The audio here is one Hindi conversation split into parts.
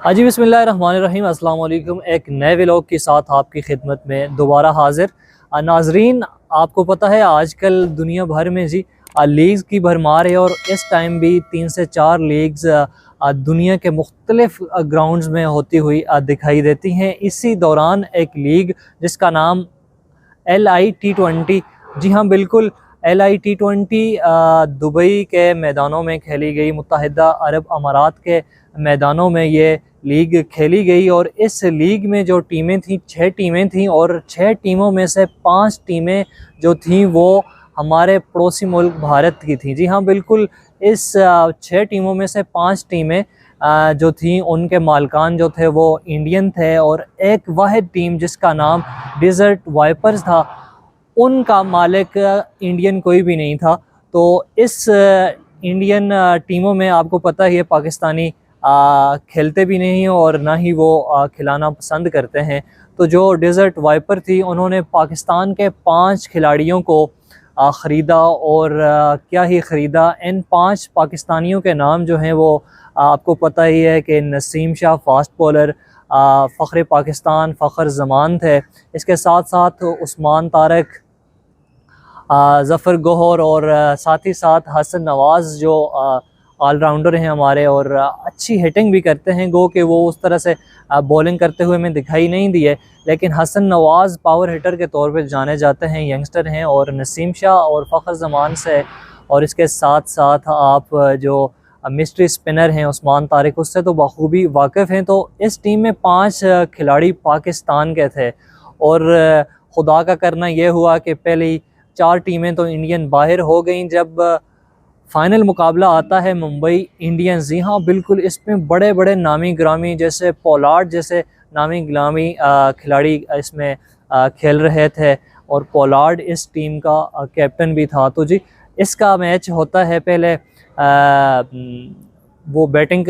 हाजी बिस्मिल्लाहिर्रहमानिर्रहीम अस्सलाम वालेकुम। एक नए व्लॉग के साथ आपकी खिदमत में दोबारा हाजिर। नाजरीन, आपको पता है आजकल दुनिया भर में जी लीग्स की भरमार है और इस टाइम भी 3 से 4 लीग्स दुनिया के मुख्तलिफ ग्राउंड्स में होती हुई दिखाई देती हैं। इसी दौरान एक लीग जिसका नाम LIT20, जी हाँ बिल्कुल, LIT20 दुबई के मैदानों में खेली गई, मुत्तहिदा अरब अमारात के मैदानों में ये लीग खेली गई। और इस लीग में जो टीमें थीं 6 टीमें थीं और 6 टीमों में से 5 टीमें जो थीं वो हमारे पड़ोसी मुल्क भारत की थीं। जी हाँ बिल्कुल, इस 6 टीमों में से 5 टीमें जो थीं उनके मालिकान जो थे वो इंडियन थे और एक वाहिद टीम जिसका नाम डेजर्ट वाइपर्स था, उनका मालिक इंडियन कोई भी नहीं था। तो इस इंडियन टीमों में आपको पता ही है पाकिस्तानी खेलते भी नहीं और ना ही वो खिलाना पसंद करते हैं। तो जो डेजर्ट वाइपर थी उन्होंने पाकिस्तान के 5 खिलाड़ियों को ख़रीदा और क्या ही ख़रीदा। इन 5 पाकिस्तानियों के नाम जो हैं वो आपको पता ही है कि नसीम शाह फास्ट बॉलर, फ़ख्र पाकिस्तान फ़ख्र ज़मान थे। इसके साथ साथ उस्मान तारक, ज़फ़र गोहर और साथ ही साथ हसन नवाज़ जो ऑलराउंडर हैं हमारे और अच्छी हिटिंग भी करते हैं। गो कि वो उस तरह से बॉलिंग करते हुए हमें दिखाई नहीं दी है, लेकिन हसन नवाज़ पावर हिटर के तौर पे जाने जाते हैं, यंगस्टर हैं। और नसीम शाह और फ़ख्र ज़मान से और इसके साथ साथ आप जो मिस्ट्री स्पिनर हैं उस्मान तारिक, उससे तो बखूबी वाकिफ़ हैं। तो इस टीम में 5 खिलाड़ी पाकिस्तान के थे और खुदा का करना ये हुआ कि पहली 4 टीमें तो इंडियन बाहर हो गईं। जब फ़ाइनल मुकाबला आता है मुंबई इंडियंस, जी हाँ बिल्कुल, इसमें बड़े बड़े नामी ग्रामी जैसे पोलार्ड जैसे नामी ग्रामी खिलाड़ी इसमें खेल रहे थे और पोलार्ड इस टीम का कैप्टन भी था। तो जी इसका मैच होता है, पहले वो बैटिंग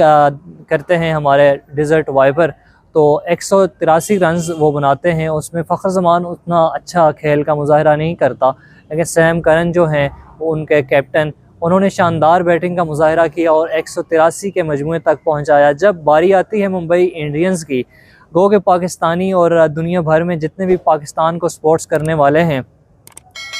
करते हैं हमारे डेजर्ट वाइपर, तो 183 रन्स वो बनाते हैं। उसमें फ़ख्र ज़मान उतना अच्छा खेल का मुजाहरा नहीं करता, लेकिन सैम करन जो हैं वो उनके कैप्टन, उन्होंने शानदार बैटिंग का मुजाहरा किया और 183 के मजमूए तक पहुंचाया। जब बारी आती है मुंबई इंडियंस की, गो के पाकिस्तानी और दुनिया भर में जितने भी पाकिस्तान को सपोर्ट्स करने वाले हैं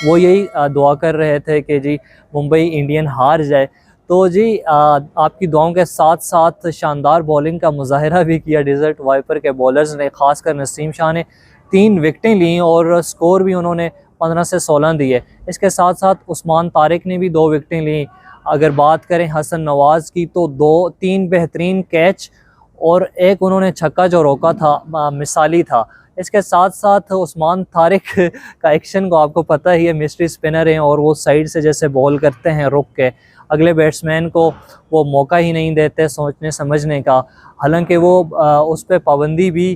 वो यही दुआ कर रहे थे कि जी मुंबई इंडियन हार जाए। तो जी आपकी दुआओं के साथ साथ शानदार बॉलिंग का मुजाहरा भी किया डेजर्ट वाइपर के बॉलर्स ने, ख़ासकर नसीम शाह ने 3 विकेटें लीं और स्कोर भी उन्होंने 15 से 16 दिए। इसके साथ साथ उस्मान तारिक ने भी 2 विकेटें लीं। अगर बात करें हसन नवाज़ की तो 2-3 बेहतरीन कैच और एक उन्होंने छक्का जो रोका था मिसाली था। इसके साथ साथ उस्मान तारिक का एक्शन को आपको पता ही है, मिस्ट्री स्पिनर हैं और वो साइड से जैसे बॉल करते हैं रुक के, अगले बैट्समैन को वो मौका ही नहीं देते सोचने समझने का। हालांकि वो उस पर पाबंदी भी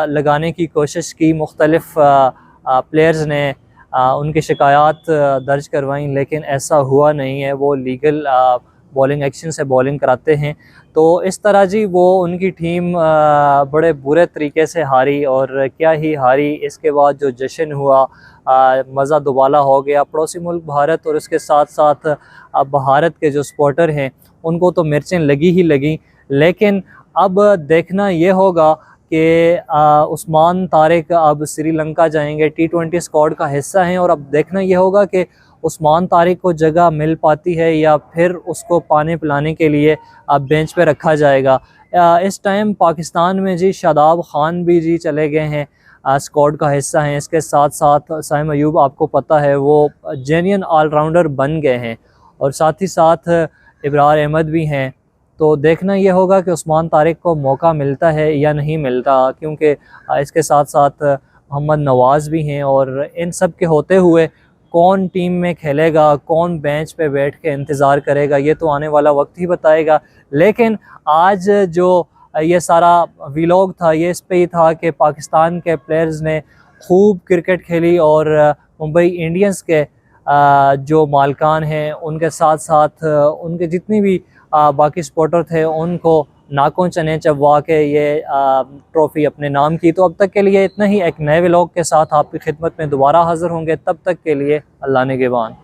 लगाने की कोशिश की, मुख्तलिफ प्लेयर्स ने उनकी शिकायत दर्ज करवाई, लेकिन ऐसा हुआ नहीं है। वो लीगल बॉलिंग एक्शन से बॉलिंग कराते हैं। तो इस तरह जी वो उनकी टीम बड़े बुरे तरीके से हारी और क्या ही हारी। इसके बाद जो जश्न हुआ मज़ा दुबाला हो गया। पड़ोसी मुल्क भारत और इसके साथ साथ भारत के जो सपोर्टर हैं उनको तो मिर्चें लगी ही लगी, लेकिन अब देखना ये होगा कि उस्मान तारिक अब श्रीलंका जाएंगे, T20 स्क्वाड का हिस्सा हैं और अब देखना ये होगा कि उस्मान तारिक को जगह मिल पाती है या फिर उसको पानी पिलाने के लिए अब बेंच पे रखा जाएगा। इस टाइम पाकिस्तान में जी शादाब खान भी जी चले गए हैं, स्क्वाड का हिस्सा हैं। इसके साथ साथ साइम अयूब आपको पता है वो जेन्युइन ऑलराउंडर बन गए हैं और साथ ही साथ इब्रार अहमद भी हैं। तो देखना ये होगा कि उस्मान तारिक को मौका मिलता है या नहीं मिलता, क्योंकि इसके साथ साथ मोहम्मद नवाज़ भी हैं और इन सब के होते हुए कौन टीम में खेलेगा, कौन बेंच पे बैठ के इंतज़ार करेगा, ये तो आने वाला वक्त ही बताएगा। लेकिन आज जो ये सारा व्लॉग था ये इस पे ही था कि पाकिस्तान के प्लेयर्स ने खूब क्रिकेट खेली और मुंबई इंडियंस के जो मालिकान हैं उनके साथ साथ उनके जितनी भी बाकी सपोर्टर थे उनको नाकों चने चबवा के ये ट्रॉफ़ी अपने नाम की। तो अब तक के लिए इतना ही। एक नए व्लॉग के साथ आपकी खिदमत में दोबारा हाज़िर होंगे, तब तक के लिए अल्लाह निगहबान।